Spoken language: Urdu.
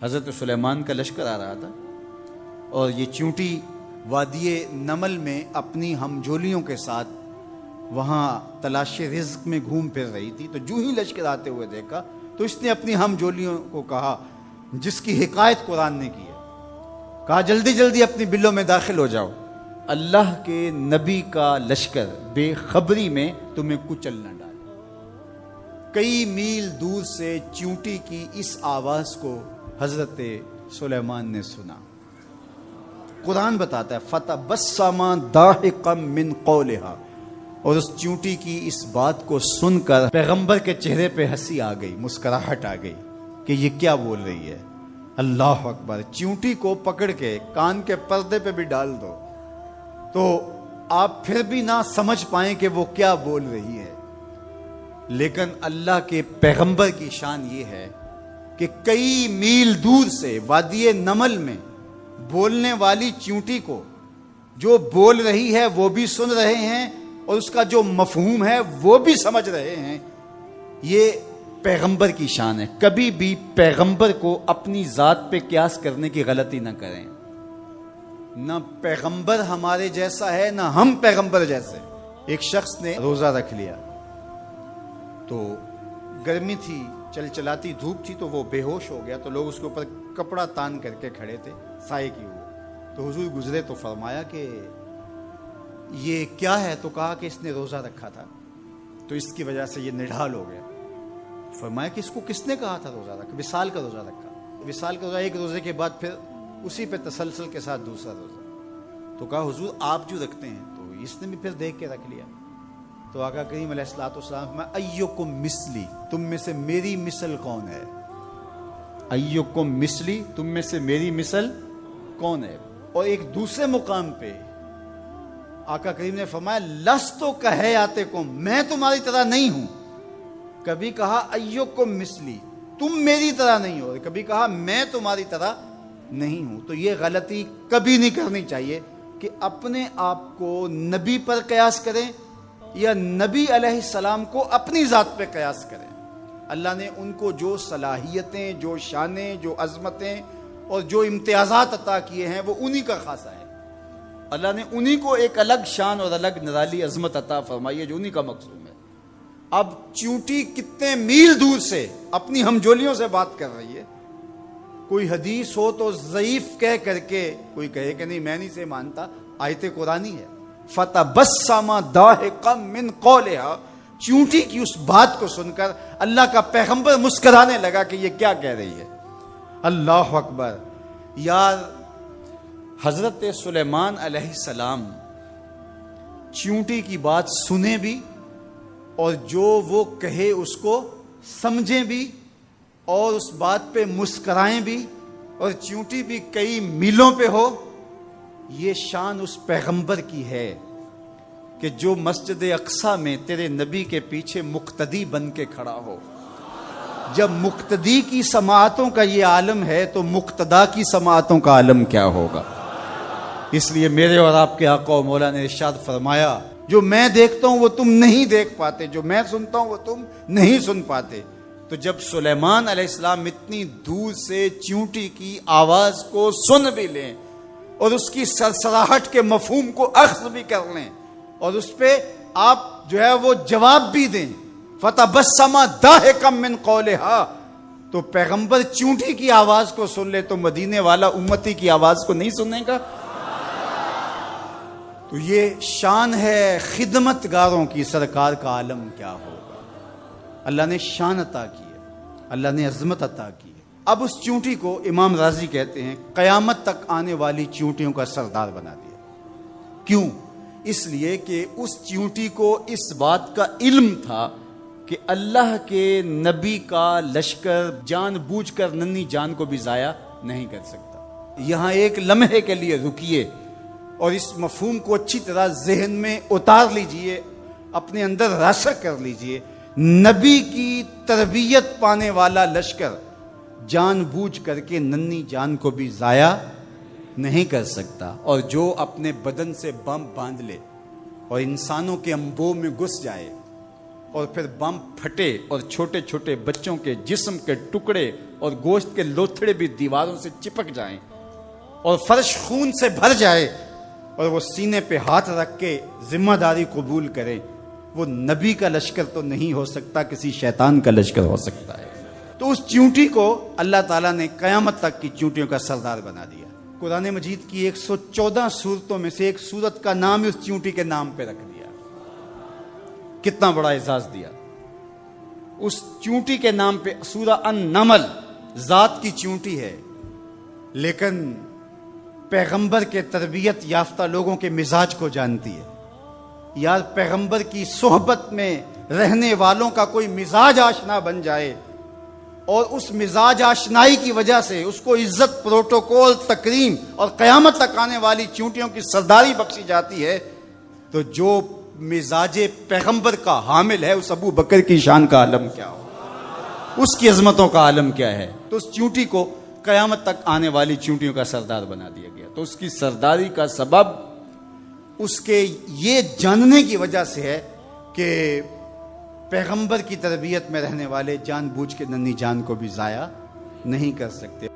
حضرت سلیمان کا لشکر آ رہا تھا اور یہ چیونٹی وادی نمل میں اپنی ہمجولیوں کے ساتھ وہاں تلاش رزق میں گھوم پھر رہی تھی. تو جو ہی لشکر آتے ہوئے دیکھا تو اس نے اپنی ہمجولیوں کو کہا، جس کی حکایت قرآن نے کی ہے، کہا جلدی جلدی اپنی بلوں میں داخل ہو جاؤ، اللہ کے نبی کا لشکر بے خبری میں تمہیں کچل نہ ڈالے. کئی میل دور سے چیونٹی کی اس آواز کو حضرت سلیمان نے سنا. قرآن بتاتا ہے فَتَبَسَّمَ ضَاحِكًا مِّن قَوْلِهَا، اور اس چیونٹی کی اس بات کو سن کر پیغمبر کے چہرے پہ ہنسی آ گئی، مسکراہٹ آ گئی کہ یہ کیا بول رہی ہے. اللہ اکبر. چیونٹی کو پکڑ کے کان کے پردے پہ بھی ڈال دو تو آپ پھر بھی نہ سمجھ پائیں کہ وہ کیا بول رہی ہے. لیکن اللہ کے پیغمبر کی شان یہ ہے کہ کئی میل دور سے وادی نمل میں بولنے والی چیونٹی کو جو بول رہی ہے وہ بھی سن رہے ہیں اور اس کا جو مفہوم ہے وہ بھی سمجھ رہے ہیں. یہ پیغمبر کی شان ہے. کبھی بھی پیغمبر کو اپنی ذات پہ قیاس کرنے کی غلطی نہ کریں. نہ پیغمبر ہمارے جیسا ہے نہ ہم پیغمبر جیسے. ایک شخص نے روزہ رکھ لیا تو گرمی تھی، چلاتی دھوپ تھی تو وہ بے ہوش ہو گیا. تو لوگ اس کے اوپر کپڑا تان کر کے کھڑے تھے سائے کی ہوئے. تو حضور گزرے تو فرمایا کہ یہ کیا ہے؟ تو کہا کہ اس نے روزہ رکھا تھا تو اس کی وجہ سے یہ نڈھال ہو گیا. فرمایا کہ اس کو کس نے کہا تھا روزہ رکھا؟ وصال کا روزہ رکھا. وصال کا روزہ ایک روزے کے بعد پھر اسی پہ تسلسل کے ساتھ دوسرا روزہ. تو کہا حضور آپ جو رکھتے ہیں. تو اس نے بھی پھر دیکھ کے رکھ لیا. تو آقا کریم علیہ الصلوۃ والسلام میں ایکم مثلی، تم میں سے میری مثل کون ہے؟ ایکم مثلی، تم میں سے میری مثل کون ہے؟ اور ایک دوسرے مقام پہ آقا کریم نے فرمایا لستو کہیاتکم، میں تمہاری طرح نہیں ہوں. کبھی کہا ایکم مثلی، تم میری طرح نہیں ہو. کبھی کہا میں تمہاری طرح نہیں ہوں. تو یہ غلطی کبھی نہیں کرنی چاہیے کہ اپنے آپ کو نبی پر قیاس کریں یا نبی علیہ السلام کو اپنی ذات پہ قیاس کریں. اللہ نے ان کو جو صلاحیتیں، جو شانیں، جو عظمتیں اور جو امتیازات عطا کیے ہیں وہ انہی کا خاصہ ہے. اللہ نے انہی کو ایک الگ شان اور الگ نرالی عظمت عطا فرمائی ہے جو انہی کا مقصود ہے. اب چیونٹی کتنے میل دور سے اپنی ہمجولیوں سے بات کر رہی ہے. کوئی حدیث ہو تو ضعیف کہہ کر کے کوئی کہے کہ نہیں میں نہیں سے مانتا، آیت قرآنی ہے. فَتَبَسَّمَ ضَاحِكًا مِّن قَوْلِهَا، چیونٹی کی اس بات کو سن کر اللہ کا پیغمبر مسکرانے لگا کہ یہ کیا کہہ رہی ہے. اللہ اکبر. یار حضرت سلیمان علیہ السلام چیونٹی کی بات سنیں بھی اور جو وہ کہے اس کو سمجھیں بھی اور اس بات پہ مسکرائیں بھی اور چیونٹی بھی کئی میلوں پہ ہو. یہ شان اس پیغمبر کی ہے کہ جو مسجد اقصی میں تیرے نبی کے پیچھے مقتدی بن کے کھڑا ہو. جب مقتدی کی سماعتوں کا یہ عالم ہے تو مقتدا کی سماعتوں کا عالم کیا ہوگا. اس لیے میرے اور آپ کے آقا و مولا نے ارشاد فرمایا جو میں دیکھتا ہوں وہ تم نہیں دیکھ پاتے، جو میں سنتا ہوں وہ تم نہیں سن پاتے. تو جب سلیمان علیہ السلام اتنی دور سے چیونٹی کی آواز کو سن بھی لیں اور اس کی سرسراہٹ کے مفہوم کو اخذ بھی کر لیں اور اس پہ آپ جو ہے وہ جواب بھی دیں، فَتَبَسَّمَ ضَاحِكًا مِّن قَوْلِهَا، تو پیغمبر چیونٹی کی آواز کو سن لے تو مدینے والا امتی کی آواز کو نہیں سننے گا. تو یہ شان ہے خدمت گاروں کی. سرکار کا عالم کیا ہوگا. اللہ نے شان عطا کی ہے، اللہ نے عظمت عطا کی ہے. اب اس چیونٹی کو امام راضی کہتے ہیں قیامت تک آنے والی چیونٹیوں کا سردار بنا دیا. کیوں؟ اس لیے کہ اس چیونٹی کو اس بات کا علم تھا کہ اللہ کے نبی کا لشکر جان بوجھ کر ننھی جان کو بھی ضائع نہیں کر سکتا. یہاں ایک لمحے کے لیے رکیے اور اس مفہوم کو اچھی طرح ذہن میں اتار لیجئے، اپنے اندر راسخ کر لیجئے. نبی کی تربیت پانے والا لشکر جان بوجھ کر کے ننھی جان کو بھی ضائع نہیں کر سکتا. اور جو اپنے بدن سے بم باندھ لے اور انسانوں کے انبوہ میں گھس جائے اور پھر بم پھٹے اور چھوٹے چھوٹے بچوں کے جسم کے ٹکڑے اور گوشت کے لوتھڑے بھی دیواروں سے چپک جائیں اور فرش خون سے بھر جائے اور وہ سینے پہ ہاتھ رکھ کے ذمہ داری قبول کرے، وہ نبی کا لشکر تو نہیں ہو سکتا، کسی شیطان کا لشکر ہو سکتا ہے۔ تو اس چیونٹی کو اللہ تعالیٰ نے قیامت تک کی چیونٹیوں کا سردار بنا دیا۔ قرآن مجید کی 114 سورتوں میں سے ایک سورت کا نام اس چیونٹی کے نام پہ رکھ دیا۔ کتنا بڑا اعزاز دیا اس چیونٹی کے نام پہ۔ سورہ النمل ذات کی چیونٹی ہے، لیکن پیغمبر کے تربیت یافتہ لوگوں کے مزاج کو جانتی ہے۔ یار پیغمبر کی صحبت میں رہنے والوں کا کوئی مزاج آشنا بن جائے اور اس مزاج آشنائی کی وجہ سے اس کو عزت، پروٹوکول، تکریم اور قیامت تک آنے والی چیونٹیوں کی سرداری بخشی جاتی ہے، تو جو مزاج پیغمبر کا حامل ہے اس ابو بکر کی شان کا عالم کیا ہو، اس کی عظمتوں کا عالم کیا ہے۔ تو اس چیونٹی کو قیامت تک آنے والی چیونٹیوں کا سردار بنا دیا گیا۔ تو اس کی سرداری کا سبب اس کے یہ جاننے کی وجہ سے ہے کہ پیغمبر کی تربیت میں رہنے والے جان بوجھ کے ننھی جان کو بھی ضائع نہیں کر سکتے۔